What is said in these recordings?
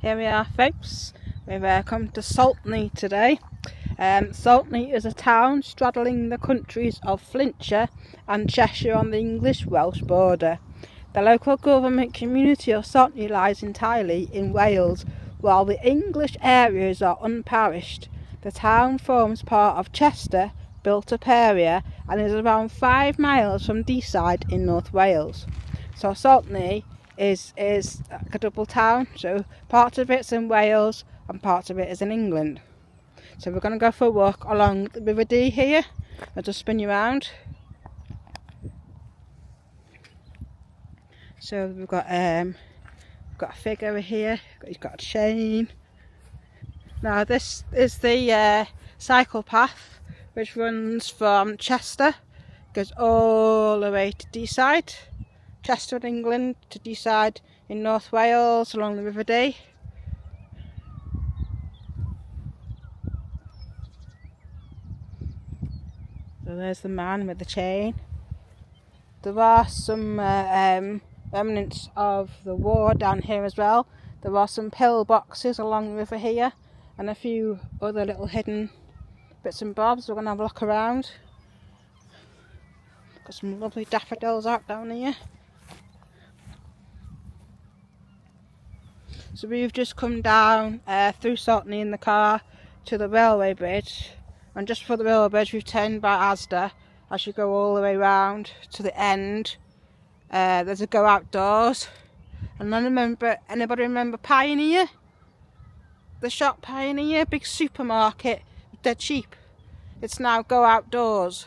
Here we are, folks. We've come to Saltney today. Saltney is a town straddling the countries of Flintshire and Cheshire on the English-Welsh border. The local government community of Saltney lies entirely in Wales, while the English areas are unparished. The town forms part of Chester built-up area and is around 5 miles from Deeside in North Wales. So Saltney is like a double town, so part of it's in Wales and part of it is in England. So we're going to go for a walk along the River Dee here. I'll just spin you around. So we've got a figure here, he's got a chain. Now this is the cycle path which runs from Chester, goes all the way to Deeside. Chester in England to Deeside in North Wales along the River Dee. So there's the man with the chain. There are some remnants of the war down here as well. There are some pillboxes along the river here and a few other little hidden bits and bobs. We're going to have a look around. Got some lovely daffodils out down here. So we've just come down through Saltney in the car to the railway bridge, and just before the railway bridge we've turned by Asda. As you go all the way round to the end, there's a go outdoors. And anybody remember Pioneer? The shop Pioneer, big supermarket, dead cheap. It's now Go Outdoors.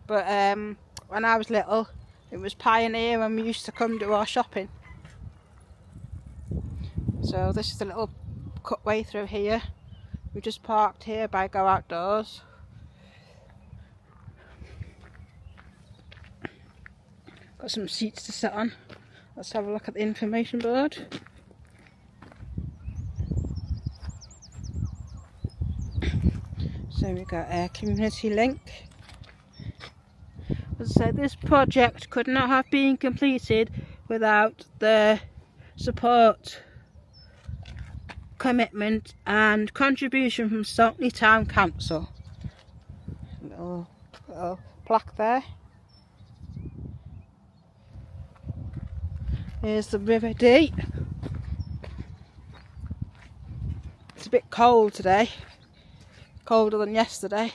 But when I was little, it was Pioneer and we used to come do our shopping. So this is a little cut way through here. We just parked here by Go Outdoors. Got some seats to sit on. Let's have a look at the information board. So we've got a community link. As I said, this project could not have been completed without the support, commitment and contribution from Saltney Town Council. Little plaque there. Here's the River Dee. It's a bit cold today, colder than yesterday.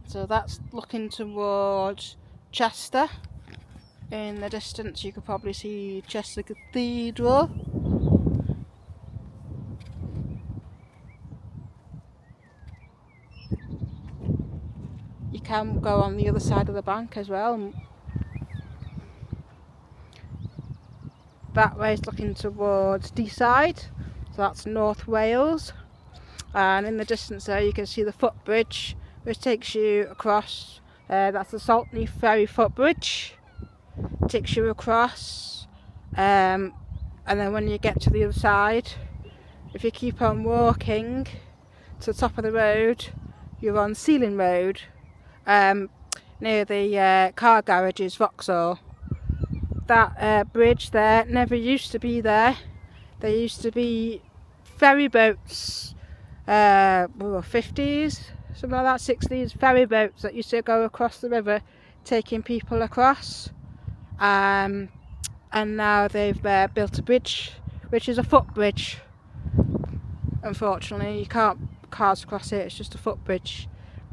So that's looking towards Chester. In the distance you could probably see Chester Cathedral. You can go on the other side of the bank as well. That way is looking towards Deeside, so that's North Wales. And in the distance there you can see the footbridge which takes you across. That's the Saltney ferry footbridge. Takes you across, and then when you get to the other side, if you keep on walking to the top of the road, you're on Sealing Road, near the car garages, Vauxhall. That bridge there never used to be there. There used to be ferry boats, 50s, something like that, 60s, ferry boats that used to go across the river taking people across. And now they've built a bridge, which is a footbridge. Unfortunately, you can't cars across it, it's just a footbridge.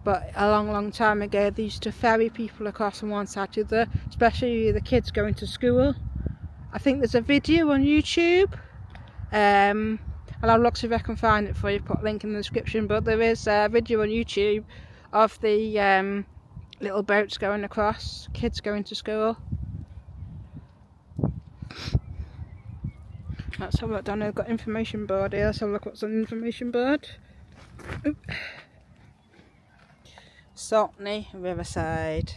But a long time ago they used to ferry people across from one side to the other, especially the kids going to school. I think there's a video on YouTube. I'll have a look see if I can find it for you, put a link in the description, but there is a video on YouTube of the little boats going across, kids going to school. Let's have a look down there. I've got information board here. Let's have a look what's on the information board. Oop. Saltney Riverside.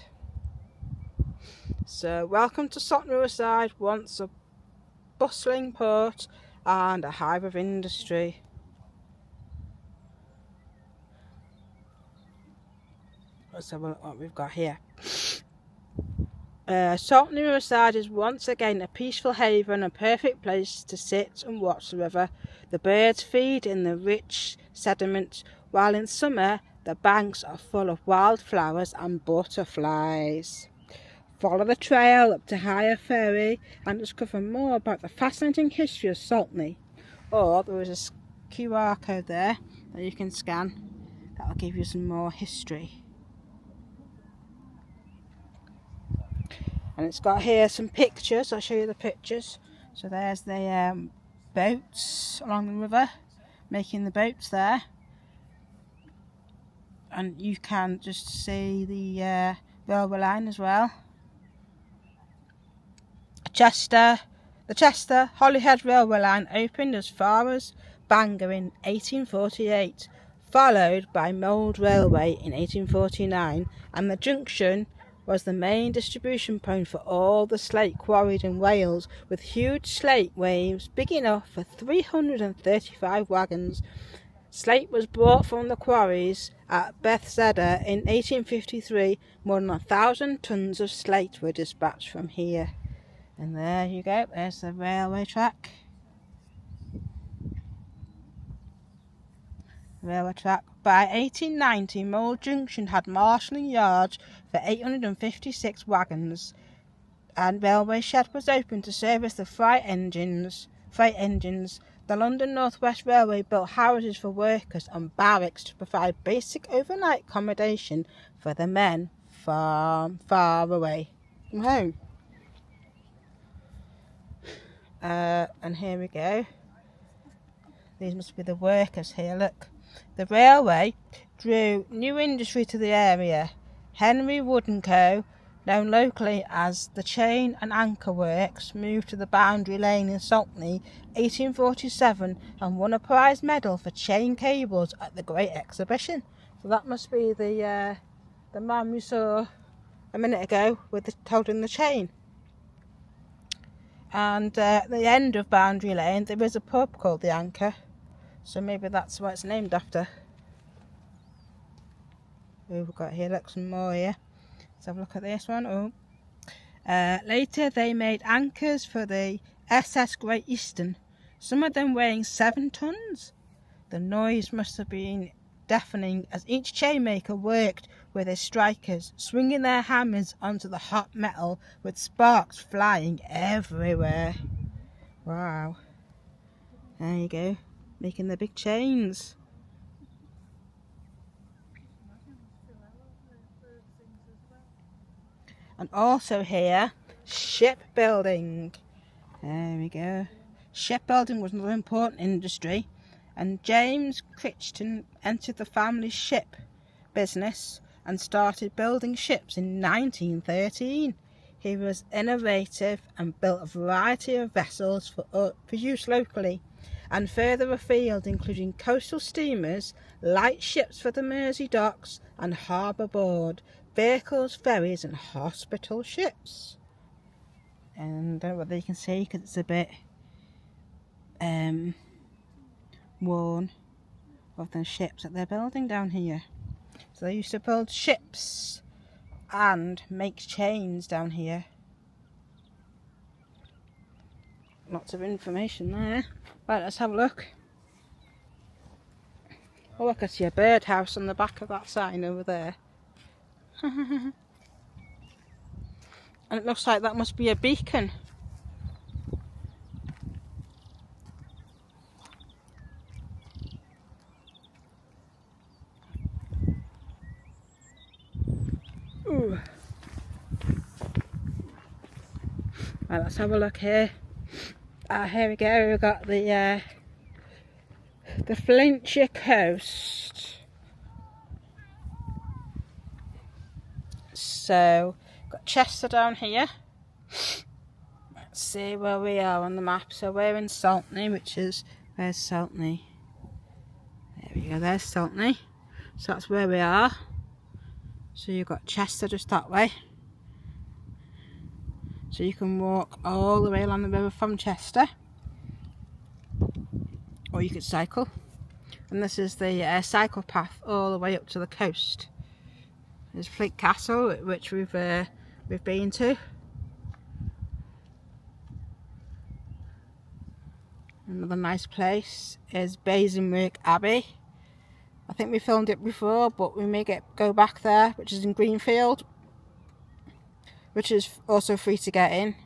So, welcome to Saltney Riverside, once a bustling port and a hive of industry. Let's have a look what we've got here. Saltney Riverside is once again a peaceful haven, a perfect place to sit and watch the river. The birds feed in the rich sediment, while in summer the banks are full of wildflowers and butterflies. Follow the trail up to Higher Ferry and discover more about the fascinating history of Saltney. Or there is a QR code there that you can scan that will give you some more history. And it's got here some pictures. I'll show you the pictures. So there's the boats along the river, making the boats there. And you can just see the railway line as well. The Chester Holyhead railway line opened as far as Bangor in 1848, followed by Mold Railway in 1849, and the junction was the main distribution point for all the slate quarried in Wales, with huge slate waves big enough for 335 wagons. Slate was brought from the quarries at Bethesda in 1853. More than 1,000 tons of slate were dispatched from here. And there you go, there's the railway track. By 1890, Mold Junction had marshalling yards for 856 wagons, and railway shed was open to service the freight engines. The London North West Railway built houses for workers and barracks to provide basic overnight accommodation for the men far away from home. And here we go. These must be the workers here, look. The railway drew new industry to the area. Henry Wood & Co., known locally as the Chain and Anchor Works, moved to the Boundary Lane in Saltney 1847 and won a prize medal for chain cables at the Great Exhibition. So that must be the man we saw a minute ago with holding the chain. And at the end of Boundary Lane there is a pub called the Anchor, so maybe that's what it's named after. We've got here, look, some more here. Let's have a look at this one. Later they made anchors for the SS Great Eastern, some of them weighing 7 tons. The noise must have been deafening as each chainmaker worked with his strikers, swinging their hammers onto the hot metal with sparks flying everywhere. Wow. There you go, making the big chains. And also here, shipbuilding. There we go. Shipbuilding was another important industry, and James Crichton entered the family ship business and started building ships in 1913. He was innovative and built a variety of vessels for use locally and further afield, including coastal steamers, light ships for the Mersey docks and harbour board, vehicles, ferries and hospital ships. And I don't know whether you can see because it's a bit worn of the ships that they're building down here. So they used to build ships and make chains down here. Lots of information there. Right, let's have a look. Oh, I can see a birdhouse on the back of that sign over there. And it looks like that must be a beacon. Ooh. Right, let's have a look here. Here we go, we've got the Flintshire coast. So, got Chester down here. Let's see where we are on the map. So we're in Saltney, where's Saltney? There we go, there's Saltney. So that's where we are. So you've got Chester just that way. So you can walk all the way along the river from Chester, or you could cycle. And this is the cycle path all the way up to the coast. There's Fleet Castle, which we've been to. Another nice place is Basingwick Abbey. I think we filmed it before, but we may go back there, which is in Greenfield, which is also free to get in.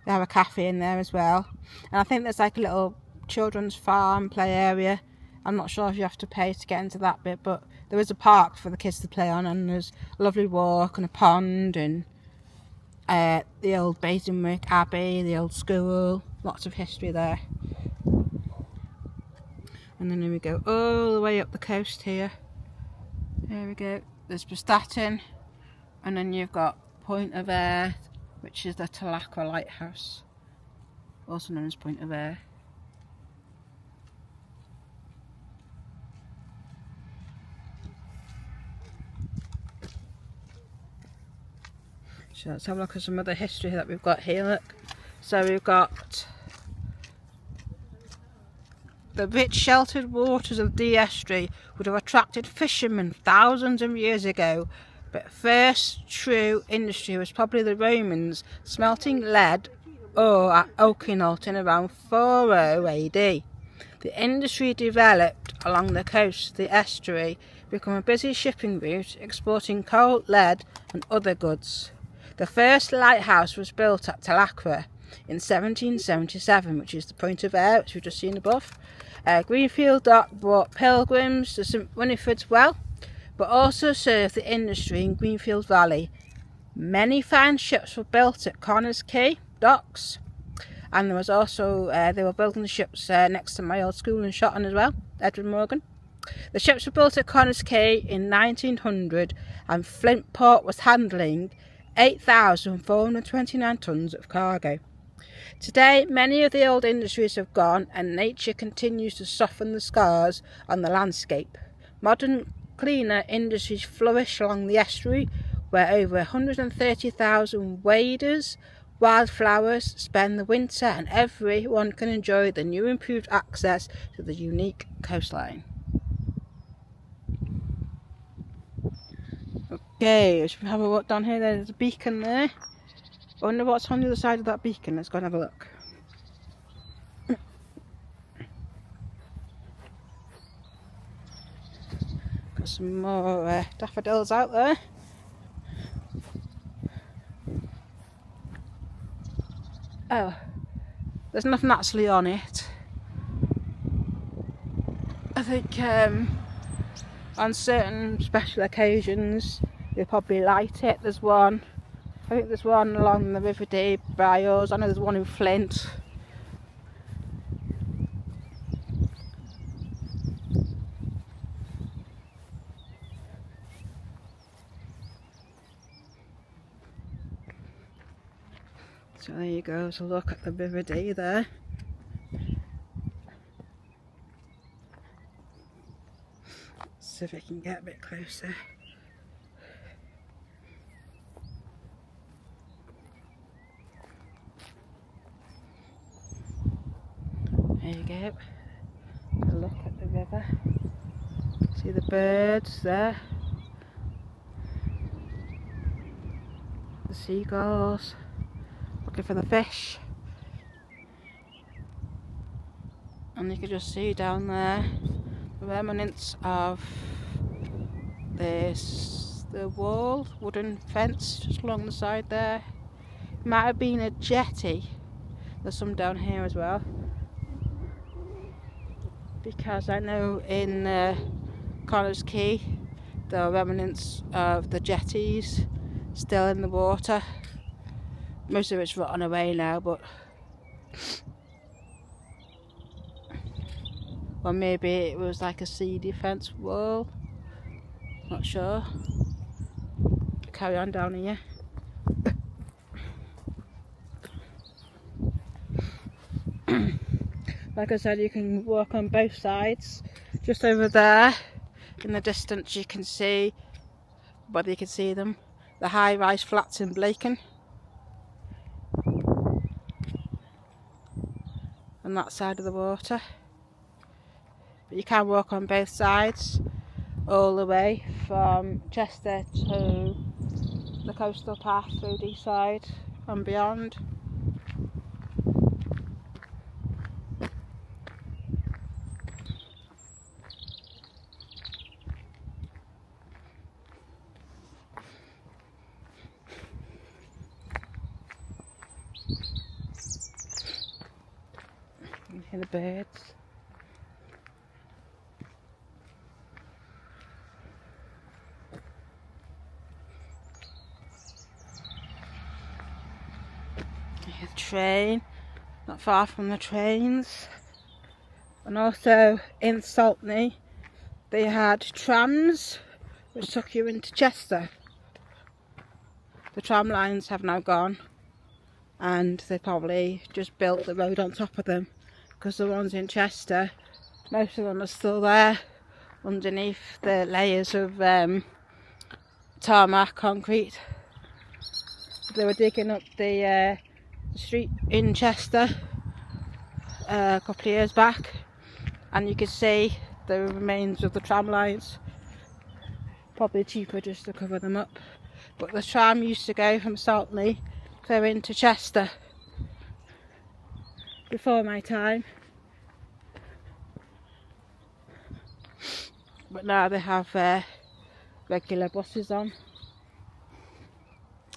They have a cafe in there as well, and I think there's like a little children's farm play area. I'm not sure if you have to pay to get into that bit, but there is a park for the kids to play on, and there's a lovely walk and a pond, and the old Basingwick Abbey, the old school, lots of history there. And then we go all the way up the coast here. There we go. There's Prestatyn, and then you've got Point of Ayr, which is the Talacqua Lighthouse, also known as Point of Ayr. So let's have a look at some other history that we've got here. Look, so we've got the rich sheltered waters of the estuary would have attracted fishermen thousands of years ago, but first true industry was probably the Romans smelting lead ore at Oakinault in around 40 AD. The industry developed along the coast of the estuary, become a busy shipping route exporting coal, lead and other goods. The first lighthouse was built at Talacqua in 1777, which is the Point of Ayr, which we've just seen above. Greenfield Dock brought pilgrims to St Winifred's Well, but also served the industry in Greenfield Valley. Many fine ships were built at Connors Quay docks, and there was also they were building the ships next to my old school in Shotton as well, Edward Morgan. The ships were built at Connors Quay in 1900, and Flint Port was handling 8,429 tonnes of cargo. Today, many of the old industries have gone, and nature continues to soften the scars on the landscape. Modern, cleaner industries flourish along the estuary, where over 130,000 waders, wildflowers spend the winter, and everyone can enjoy the new improved access to the unique coastline. Okay, should we have a walk down here? There's a beacon there. I wonder what's on the other side of that beacon. Let's go and have a look. Got some more daffodils out there. Oh, there's nothing actually on it. I think on certain special occasions they probably light it. There's one, I think there's one along the Riverside by us. I know there's one in Flint. So there you go, so look at the Riverside there. See if we can get a bit closer. There you go. Have a look at the river. See the birds there. The seagulls. Looking for the fish. And you can just see down there the remnants of the wall, wooden fence just along the side there. Might have been a jetty. There's some down here as well, because I know in Connors Quay there are remnants of the jetties still in the water. Most of it's rotten away now, but or maybe it was like a sea defence wall, not sure. Carry on down here. Like I said, you can walk on both sides. Just over there in the distance you can see, whether you can see them, the high-rise flats in Blacon. On that side of the water. But you can walk on both sides all the way from Chester to the coastal path through Deeside and beyond. hear the birds. You hear the train, not far from the trains. And also in Saltney they had trams which took you into Chester. The tram lines have now gone, and they probably just built the road on top of them, because the ones in Chester, most of them are still there underneath the layers of tarmac concrete. They were digging up the street in Chester a couple of years back, and you could see the remains of the tram lines. Probably cheaper just to cover them up. But the tram used to go from Saltney clear into Chester before my time. But now they have regular buses on.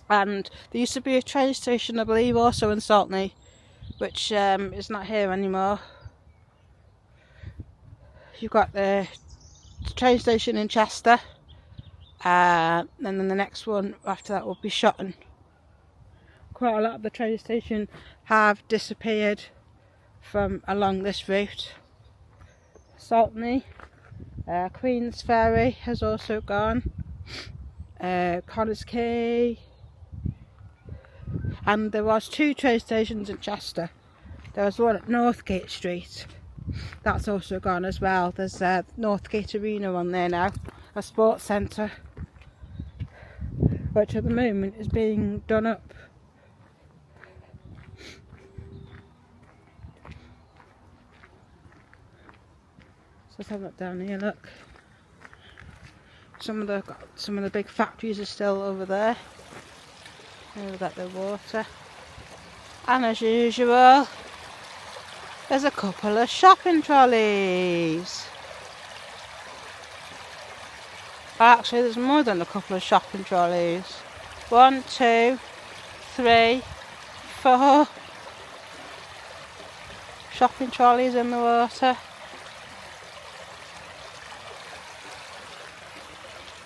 And there used to be a train station, I believe, also in Saltney, which is not here anymore. You've got the train station in Chester, and then the next one after that will be Shotton. Quite a lot of the train station have disappeared from along this route. Saltney, Queen's Ferry has also gone, Connors Quay, and there was 2 train stations in Chester. There was one at Northgate Street, that's also gone as well. There's Northgate Arena on there now, a sports centre, which at the moment is being done up. So let's have a look down here, look. Some of the big factories are still over there. We've got the water. And as usual, there's a couple of shopping trolleys. Actually, there's more than a couple of shopping trolleys. 1, 2, 3, 4 shopping trolleys in the water.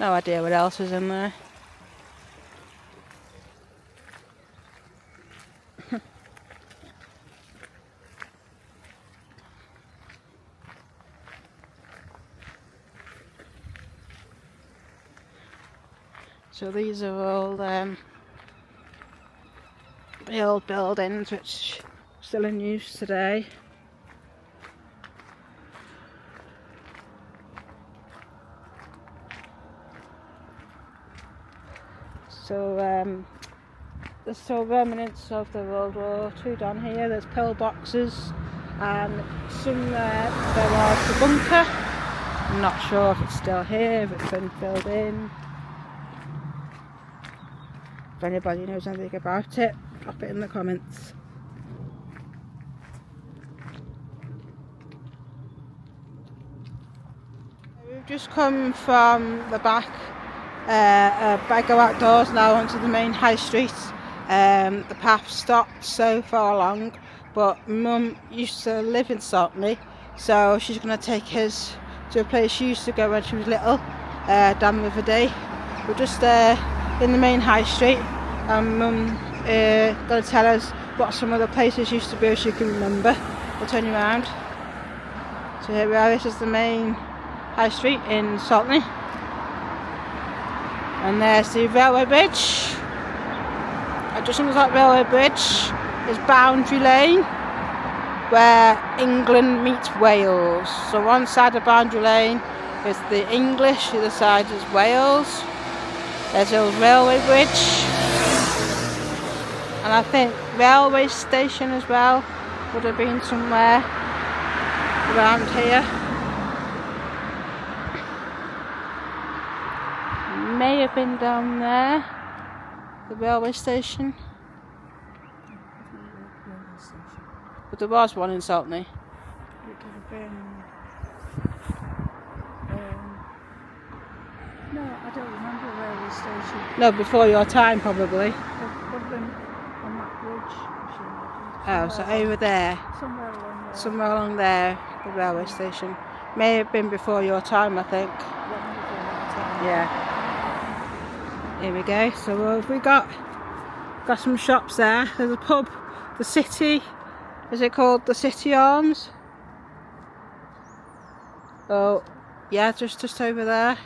No idea what else is in there. So these are all the old buildings which are still in use today. So there's still remnants of the World War II down here. There's pillboxes, and somewhere there was the bunker. I'm not sure if it's still here, if it's been filled in. If anybody knows anything about it, drop it in the comments. We've just come from the back. I go outdoors now onto the main high street. The path stopped so far along, but Mum used to live in Saltney, so she's going to take us to a place she used to go when she was little, down the River Day. We're just in the main high street, and Mum going to tell us what some of the places used to be if she can remember. We'll turn you around. So here we are, this is the main high street in Saltney. And there's the railway bridge. Just under that railway bridge is Boundary Lane, where England meets Wales. So one side of Boundary Lane is the English, the other side is Wales. There's a railway bridge, and I think railway station as well would have been somewhere around here. May have been down there, the railway station. But there was one in Saltney. It could have been. No, I don't remember a railway station. No, before your time probably. It would have been on that bridge. Oh, so over there, Somewhere along there. somewhere along there, the railway station. May have been before your time, I think. Yeah. Here we go. So what have we got? Got some shops there. There's a pub, the City. Is it called the City Arms? Oh, yeah, just over there.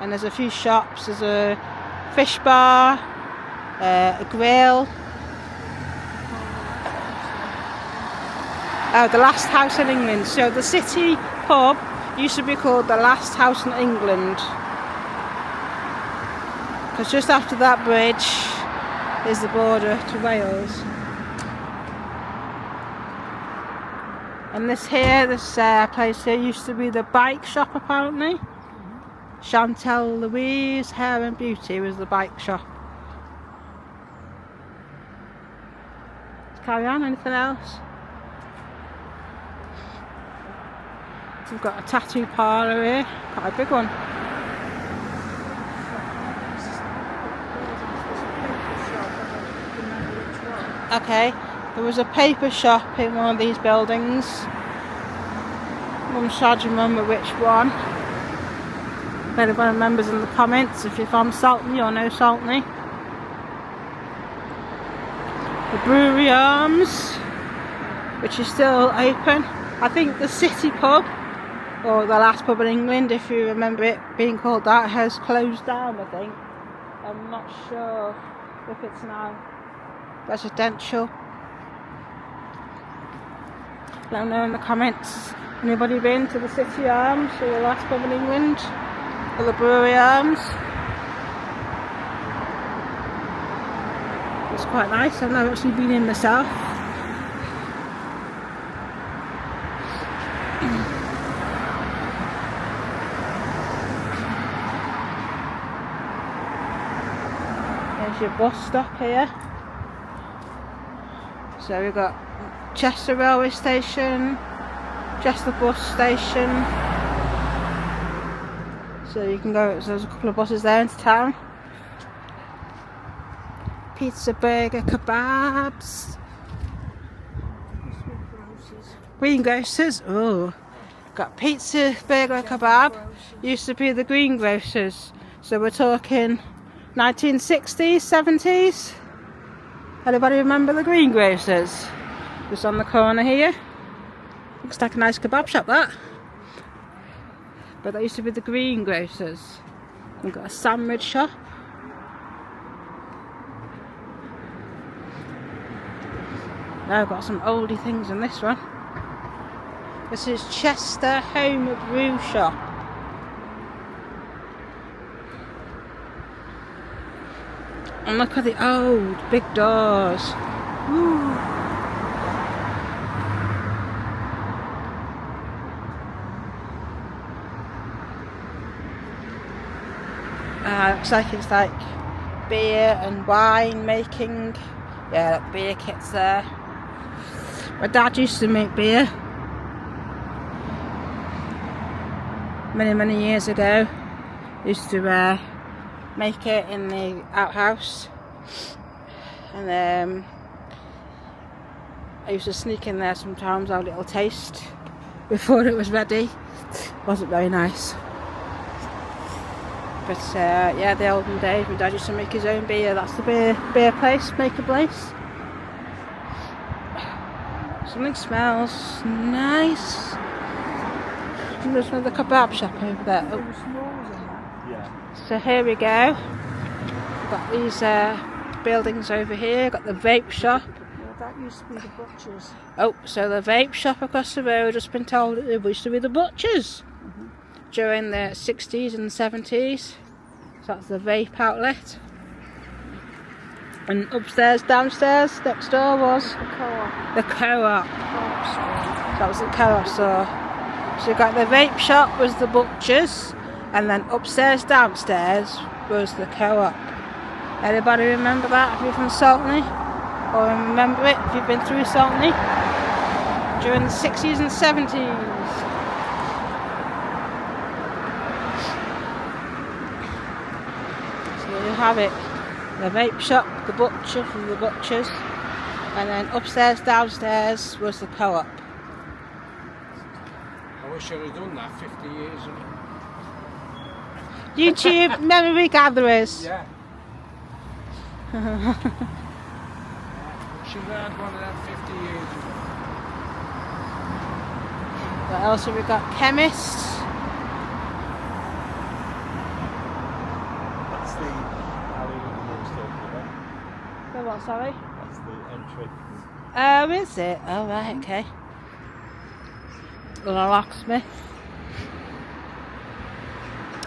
And there's a few shops. There's a fish bar, a grill. Oh, the last house in England. So the City pub used to be called the last house in England. Because just after that bridge is the border to Wales. And this place here used to be the bike shop apparently. Chantel Louise Hair and Beauty was the bike shop. Let's carry on, anything else? So we've got a tattoo parlour here, quite a big one. Okay, there was a paper shop in one of these buildings. I'm sure I remember which one. If anyone remembers in the comments, if you're from Saltney or know Saltney. The Brewery Arms, which is still open. I think the City pub, or the last pub in England, if you remember it being called that, has closed down, I think. I'm not sure if it's now residential. Let me know in the comments. Anybody been to the City Arms or the last pub in England? Or the Brewery Arms? It's quite nice. I've never actually been in myself. There's your bus stop here. So we've got Chester railway station, Chester bus station. So you can go, so there's a couple of buses there into town. Pizza, burger, kebabs. Greengrocers. Oh, got pizza, burger, kebab. Used to be the greengrocers. So we're talking 1960s, 70s. Anybody remember the greengrocers? Just on the corner here. Looks like a nice kebab shop, that. But that used to be the greengrocers. We've got a sandwich shop. Now I've got some oldie things in this one. This is Chester Home Brew Shop. And look at the old big doors. Ooh. Looks like it's like beer and wine making. Yeah, look, beer kits there. My dad used to make beer many years ago. Used to make it in the outhouse, and I used to sneak in there sometimes, have a little taste before it was ready. Wasn't very nice. But yeah, the olden days, my dad used to make his own beer. That's the beer place, maker place. Something smells nice. And there's another kebab shop over there. Oh. So here we go. We've got these buildings over here. Got the vape shop. Well, that used to be the butchers. Oh, so the vape shop across the road, just been told it used to be the butchers. During the 60s and 70s. So that's the vape outlet. And upstairs, downstairs, next door was The co-op. the co-op. Co-op That was the co-op store. So you got the vape shop was the butchers, and then upstairs, downstairs was the co-op. Anybody remember that if you're from Saltney? Or remember it if you've been through Saltney? During the 60s and 70s. Have it. the vape shop, the butcher from the butchers, and then upstairs, downstairs was the co-op. I wish I'd have done that 50 years ago. YouTube memory gatherers. Yeah. Should have had one of them 50 years ago. What else have we got? Chemists. That's the alley that you were talking about. The what, sorry? That's the entry. Oh, is it? Oh, right, okay. And a locksmith.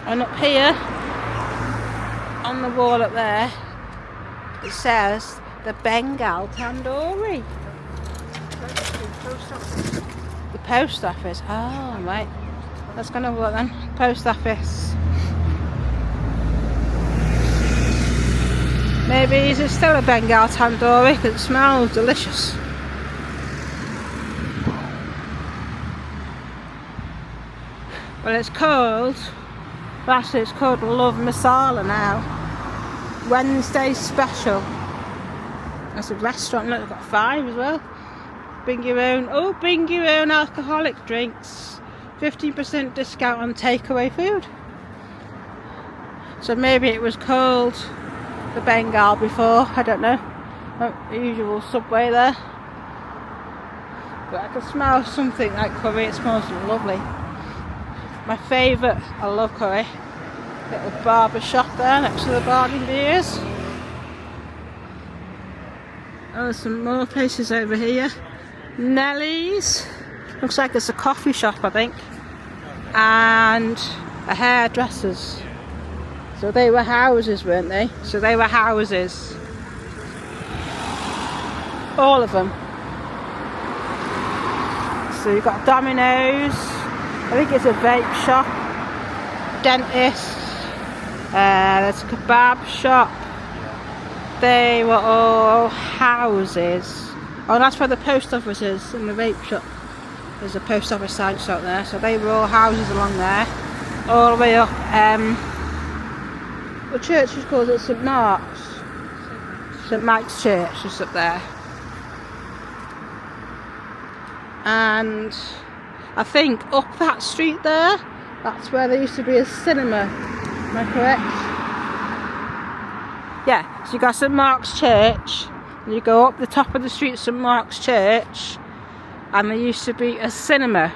And up here, on the wall up there, it says the Bengal Tandoori. The post office. Oh, right. Let's go and have a look then. Post office. Maybe is it still a Bengal Tandoori because it smells delicious. Well, it's called, actually it's called Love Masala now. Wednesday special. That's a restaurant, look, they've got 5 as well. Bring your own alcoholic drinks. 15% discount on takeaway food. So maybe it was called the Bengal before, I don't know. The usual Subway there. But I can smell something like curry, it smells lovely. My favourite, I love curry. Little barber shop there next to the bargain beers. Oh, there's some more places over here. Nellie's. Looks like it's a coffee shop, I think. And a hairdresser's. So they were houses, weren't they? So they were houses. All of them. So you've got Domino's. I think it's a vape shop. Dentist. There's a kebab shop. They were all houses. Oh, that's where the post office is, in the vape shop. There's a post office sign shop there. So they were all houses along there. All the way up. The church is called St Mark's. St Mike's Church is up there. And I think up that street there, that's where there used to be a cinema. Am I correct? Yeah, so you got St Mark's Church, and you go up the top of the street, St Mark's Church, and there used to be a cinema.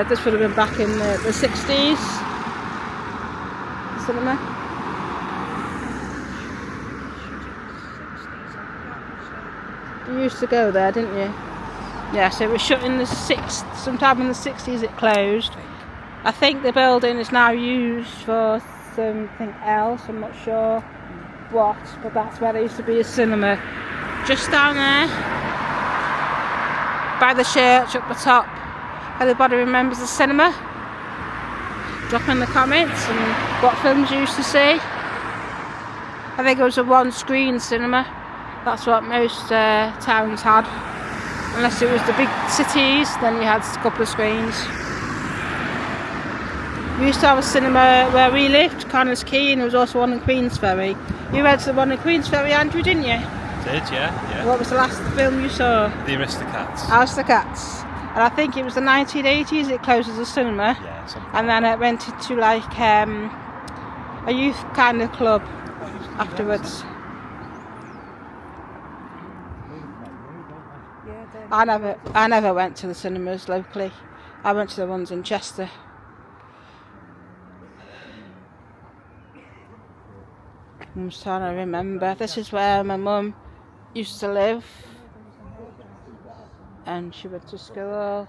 This would have been back in the 60s. Cinema. You used to go there, didn't you? Yeah, so it was shut in the sometime in the 60s it closed. I think the building is now used for something else, I'm not sure what, but that's where there used to be a cinema. Just down there, by the church up the top. Anybody remembers the cinema? Drop in the comments and what films you used to see. I think it was a one-screen cinema. That's what most towns had. Unless it was the big cities, then you had a couple of screens. We used to have a cinema where we lived, Connors Quay, and there was also one in Queensferry. You went to the one in Queensferry, Andrew, didn't you? Did, yeah. What was the last film you saw? The Aristocats. Aristocats. And I think it was the 1980s it closed as a cinema. Yeah, something. And then it went into like a youth kind of club afterwards. I never went to the cinemas locally. I went to the ones in Chester. I'm just trying to remember. This is where my mum used to live. And she went to school.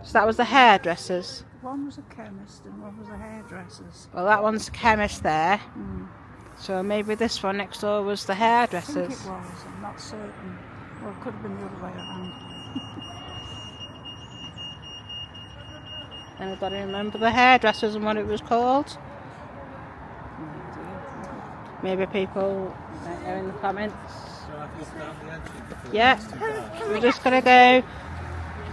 So that was the hairdressers. One was a chemist and one was a hairdresser's. Well, that one's the chemist there. Mm. So maybe this one next door was the I hairdressers. think it was, I'm not certain. Well, it could have been the other way around. Anybody remember the hairdressers and what it was called? Maybe people know in the comments. Yeah, we're just going to go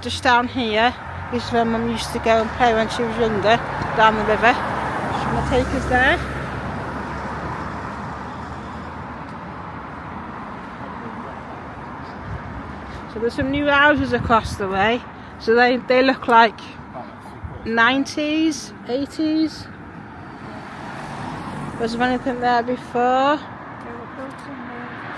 just down here. This is where Mum used to go and play when she was younger, down the river. Gonna take us there. So there's some new houses across the way. So they look like 90s, 80s. Was there anything there before? They were built in the late 60s,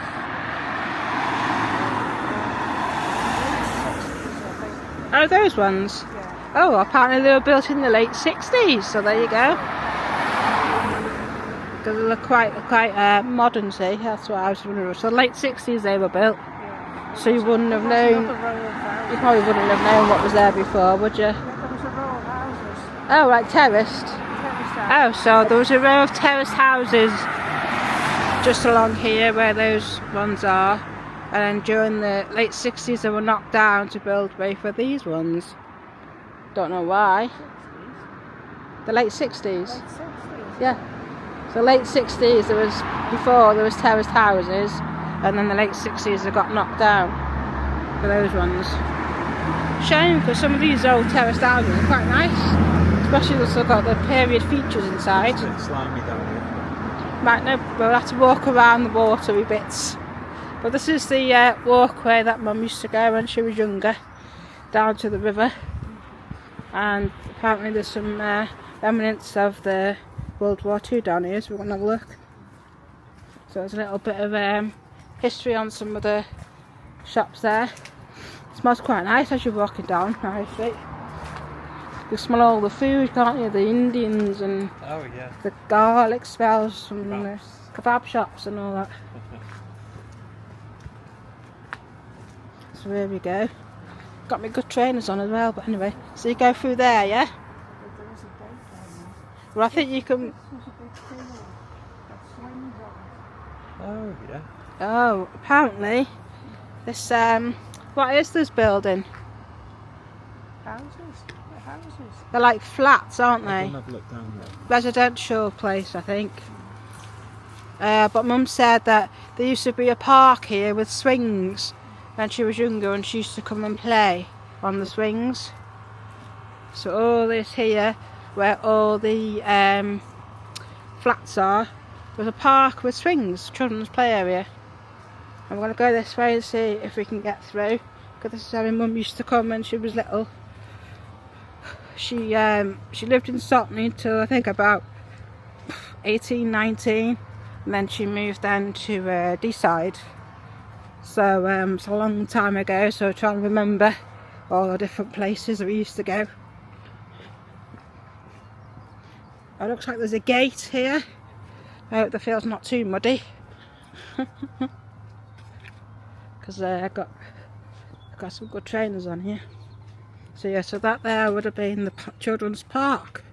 I think. Oh, those ones? Yeah. Oh, apparently they were built in the late 60s, so there you go. Because they look quite modern, see, that's what I was wondering. So late 60s they were built, Yeah. so you wouldn't have There was known, another row of houses. you probably wouldn't have known what was there before, would you? Yeah, there was a row of houses. Oh, right, terraced. Oh, so there was a row of terraced houses just along here where those ones are, and then during the late 60s they were knocked down to build way for these ones. Don't know why. 60s? The late 60s? Late 60s? Yeah. So late 60s there was terraced houses, and then the late 60s they got knocked down for those ones. Shame, because some of these old terraced houses are quite nice. Especially those that got the period features inside. It's a bit slimy down here. Might know, we'll have to walk around the watery bits. But this is the walkway that Mum used to go when she was younger, down to the river. And apparently there's some remnants of the World War II down here, so we're going to have a look. So there's a little bit of history on some of the shops there. It smells quite nice as you're walking down High Street. You smell all the food, can't you? The Indians and Oh yeah. the garlic smells from the Kebabs. kebab shops and all that. So here we go. Got me good trainers on as well, but anyway. So you go through there, yeah? But there was a gate down there. Well, I think you can... This was a big field that swings on. Oh yeah. Oh, apparently this, what is this building? Houses? The houses. They're like flats, aren't I'll they? have a look down there. Residential place, I think. But Mum said that there used to be a park here with swings when she was younger, and she used to come and play on the swings. So all this here, where all the flats are, was a park with swings, children's play area. And we're going to go this way and see if we can get through, because this is how my Mum used to come when she was little. She lived in Saltney until I think about 18, 19, and then she moved then to Deeside. So it's a long time ago, so I'm trying to remember all the different places that we used to go. It looks like there's a gate here. I hope the field's not too muddy. Because I've got some good trainers on here. So yeah, so that there would have been the children's park.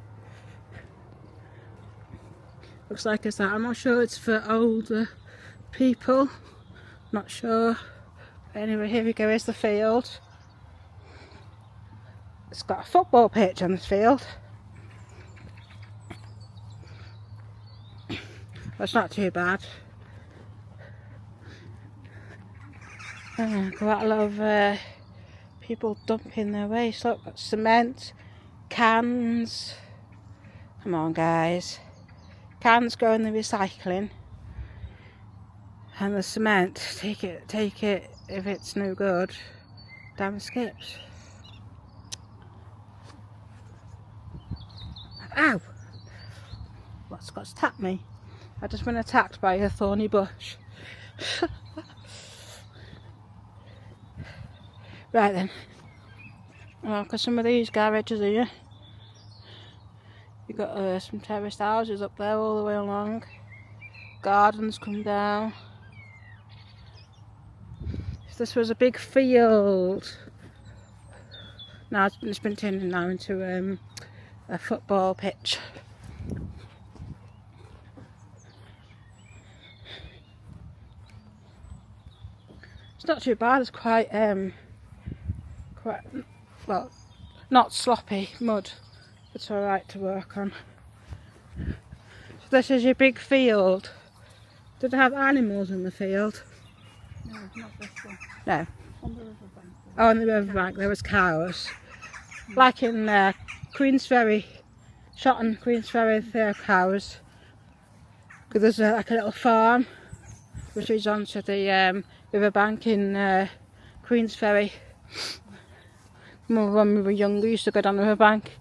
Looks like it's that. I'm not sure it's for older people. Not sure. Anyway, here we go. Here's the field. It's got a football pitch on this field. That's not too bad. Quite a lot of people dumping their waste. Look, got cement, cans. Come on, guys. Cans go in the recycling, and the cement, take it if it's no good, down the skips. Ow! What's got to tap me? I just been attacked by a thorny bush. Right then. Well, because some of these garages here, you've got some terraced houses up there all the way along. Gardens come down. This was a big field. Now it's been turned now into a football pitch. It's not too bad. It's quite well, not sloppy mud. It's all right to work on. So this is your big field. Did it have animals in the field? No, not this one. No. On the riverbank. Oh, on the riverbank there was cows. Like in Queensferry shot on Queensferry with their cows. Because there's like a little farm which is onto the riverbank in Queensferry. When we were younger, we used to go down the riverbank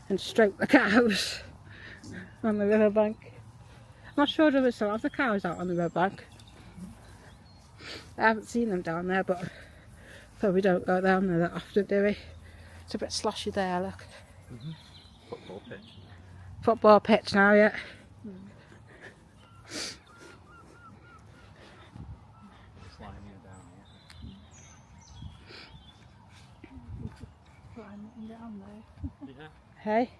and stroke the cows on the riverbank. I'm not sure if we still have the cows out on the riverbank. I haven't seen them down there, but we don't go down there that often, do we? It's a bit sloshy there, look. Football pitch. Football pitch now, yeah. Slimy down here. Climbing down there. Yeah. Hey?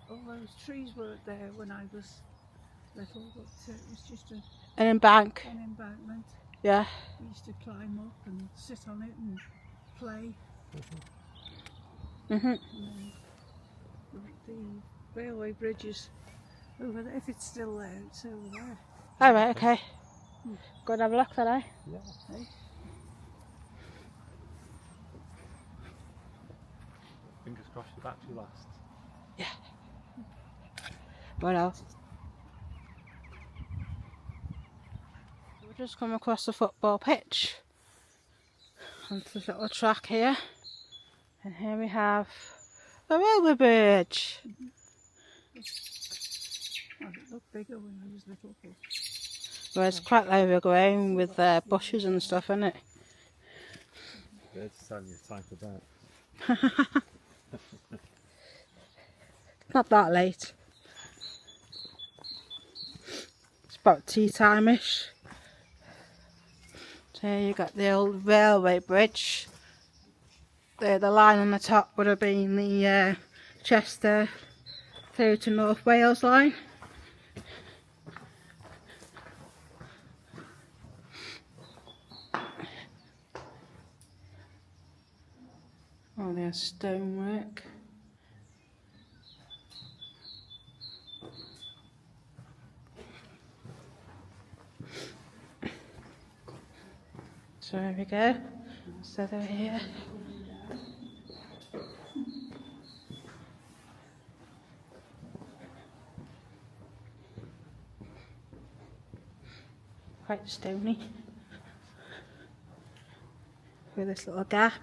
All those trees weren't there when I was little, but it was just An embank. an embankment. Yeah. We used to climb up and sit on it and play. Mhm. And the railway bridges over there, if it's still there, it's over there. All right. Okay. Go and have a look then, eh? Yeah. Hey? Fingers crossed the battery lasts. What else? We've just come across the football pitch onto this little track here, and here we have a railway bridge. Oh, it looked bigger when I was little. But Well, it's quite overgrown with bushes and stuff, isn't it? Birds are telling you it's time for bed. Not that late. It's about tea time-ish. So here you got the old railway bridge. The line on the top would have been the Chester through to North Wales line. Oh, there's stonework. So there we go. So they're here. Quite stony. With this little gap.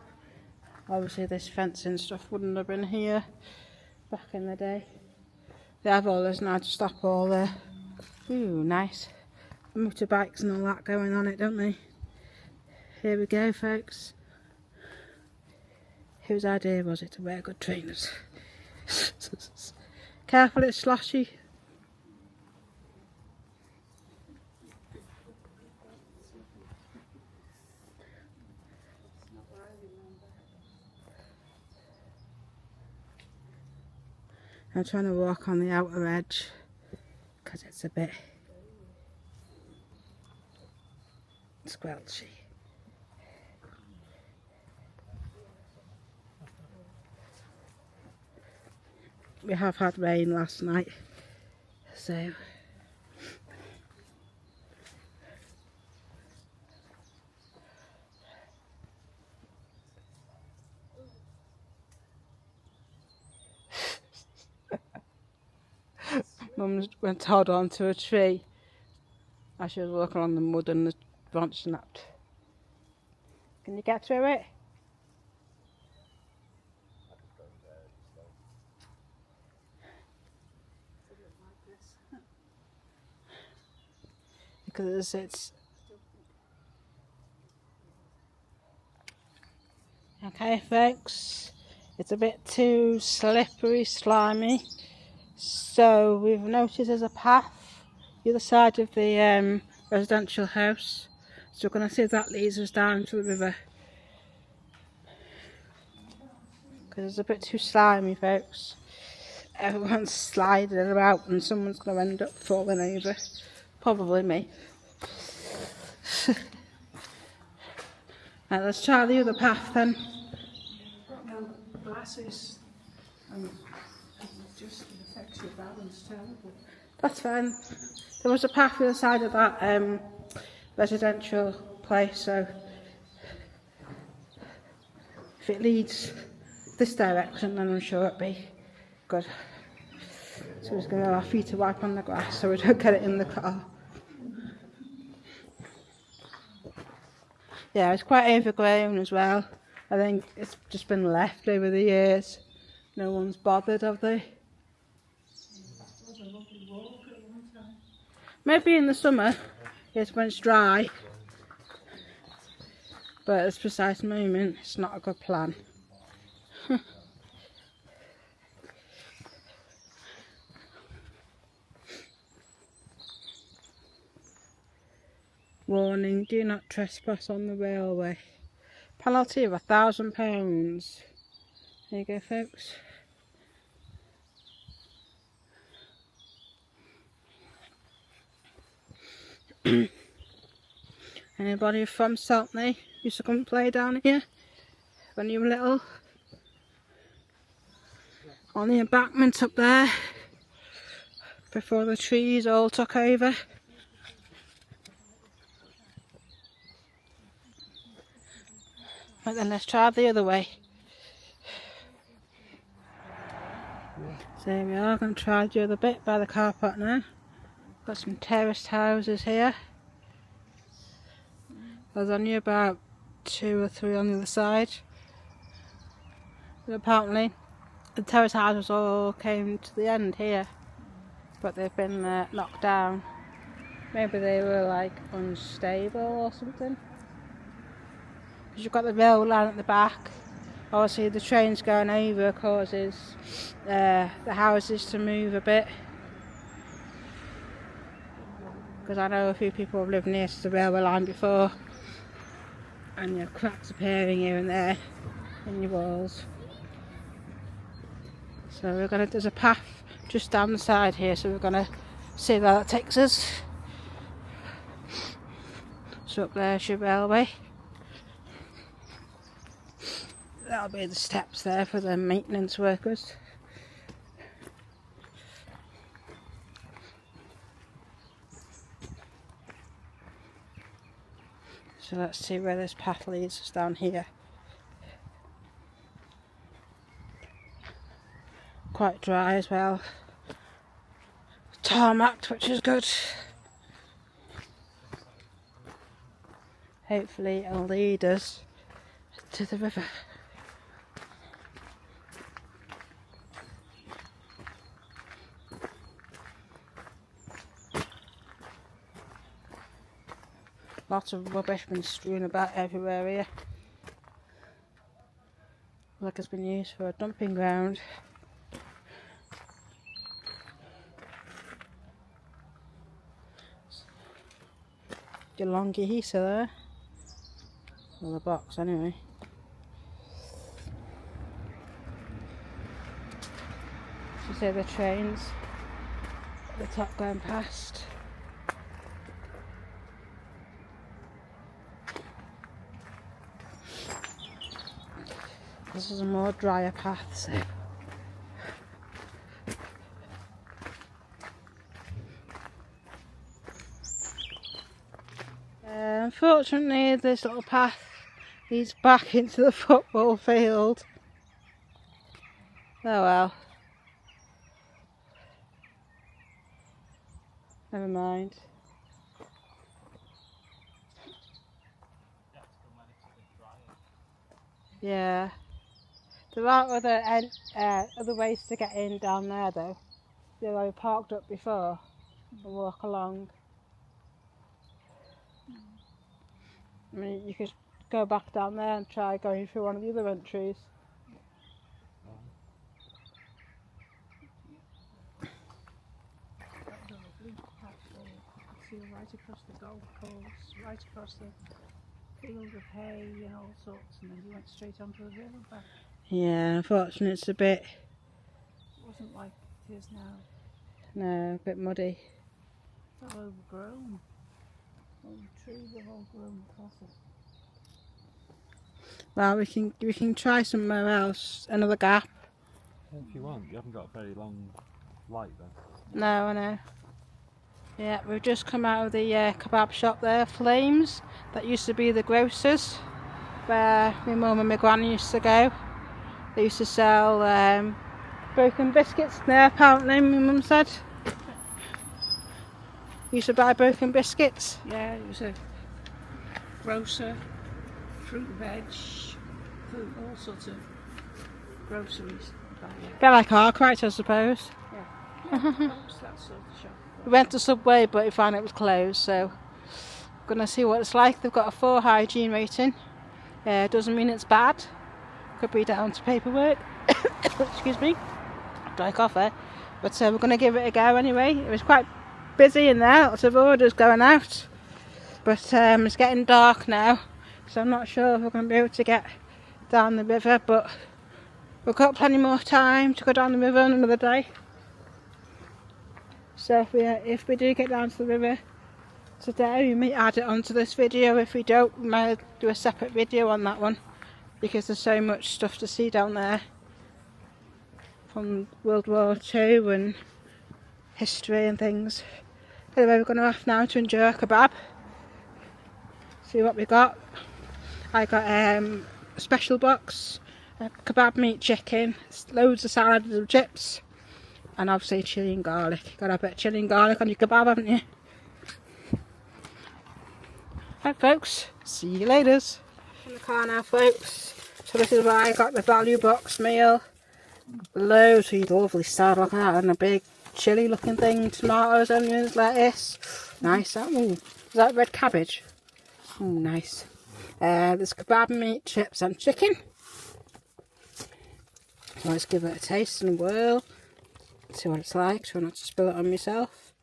Obviously this fencing stuff wouldn't have been here back in the day. They have all this now to stop all the nice motorbikes and all that going on it, don't they? Here we go, folks. Whose idea was it to wear good trainers? Careful, it's sloshy. I'm trying to walk on the outer edge because it's a bit squelchy. We have had rain last night, so Mum went to hold on to a tree as she was walking on the mud and the branch snapped. Can you get through it? Because it's okay, folks. It's a bit too slippery, slimy. So we've noticed there's a path the other side of the residential house. So we're going to see if that leads us down to the river. Because it's a bit too slimy, folks. Everyone's sliding about and someone's going to end up falling over. Probably me. Right, let's try the other path then. got no glasses, and it just affects your balance terrible. That's fine. There was a path the other side of that residential place, so if it leads this direction then I'm sure it'll be good. So we're just going to have our feet to wipe on the grass so we don't get it in the car. Yeah, it's quite overgrown as well. I think it's just been left over the years. No one's bothered, have they? Maybe in the summer, yes, when it's dry. But at this precise moment, it's not a good plan. Warning, do not trespass on the railway. Penalty of £1,000. There you go, folks. Anybody from Saltney used to come play down here when you were little? On the embankment up there before the trees all took over. Right then, let's try the other way. So here we are, going to try the other bit by the car park now. Got some terraced houses here. There's only about 2 or 3 on the other side. But apparently the terrace houses all came to the end here, but they've been knocked down. Maybe they were like unstable or something. Because you've got the rail line at the back. Obviously the trains going over causes the houses to move a bit. Because I know a few people have lived near to the railway line before. And you have cracks appearing here and there in your walls. So there's a path just down the side here, so we're gonna see where that takes us. So up there's your railway. That'll be the steps there for the maintenance workers. So let's see where this path leads us down here. Quite dry as well. Tarmacked, which is good. Hopefully it'll lead us to the river. Lots of rubbish been strewn about everywhere here. Like it's been used for a dumping ground. Your longy heater there. Well, the box anyway. You see the trains at the top going past. This is a more drier path, so. Unfortunately, this little path leads back into the football field. Oh well. Never mind. Yeah. There are other ways to get in down there though. You know, I parked up before and walk along. I mean, you could go back down there and try going through one of the other entries. Right across the golf course, right across the field of hay and all sorts, and then you went straight onto the riverbank. Yeah, unfortunately it's a bit... It wasn't like it is now. No, a bit muddy. It's all overgrown. All the trees have all grown across it. Well, we can try somewhere else, another gap. If you want, you haven't got a very long light then. No, I know. Yeah, we've just come out of the kebab shop there, Flames. That used to be the grocer's, where my mum and my granny used to go. They used to sell broken biscuits there apparently, my mum said. You used to buy broken biscuits? Yeah, it was a grocer, fruit and veg, food, all sorts of groceries. Bit like Arkwright, I suppose. That sort of shop. We went to Subway, but we found it was closed, so gonna see what it's like. They've got a 4 hygiene rating. Doesn't mean it's bad. Could be down to paperwork. Excuse me. Dry cough there. But we're gonna give it a go anyway. It was quite busy in there. Lots of orders going out. But it's getting dark now, so I'm not sure if we're gonna be able to get down the river. But we've got plenty more time to go down the river on another day. So if we do get down to the river today, we might add it onto this video. If we don't, we might do a separate video on that one, because there's so much stuff to see down there from World War II and history and things. Anyway, we're going to have now to enjoy a kebab. See what we got. I got a special box, a kebab meat chicken, loads of salad and chips, and obviously chilli and garlic. Got to have a bit of chilli and garlic on your kebab, haven't you? Right folks, see you later. In the car now folks. So this is where I got the value box meal. Loads of lovely salad, look at that, and a big chilli looking thing, tomatoes, onions, lettuce. Nice. Ooh, is that red cabbage? Oh, nice. There's kebab meat, chips and chicken. So let's give it a taste and a whirl. See what it's like. Try not to spill it on myself.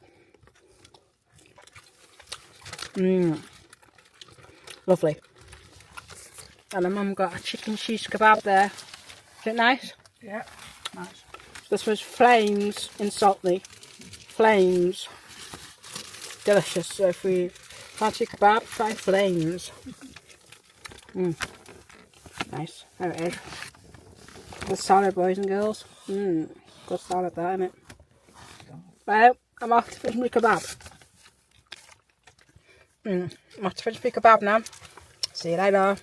Lovely. And my mum got a chicken shish kebab there. Is it nice? Yeah, nice. This was Flames in Saltney. Flames. Delicious. So if we fancy kebab, try Flames. Nice. There it is. Good salad, boys and girls. Good salad that, isn't it? Well, I'm off to finish my kebab. I'm off to finish my kebab now. See you later.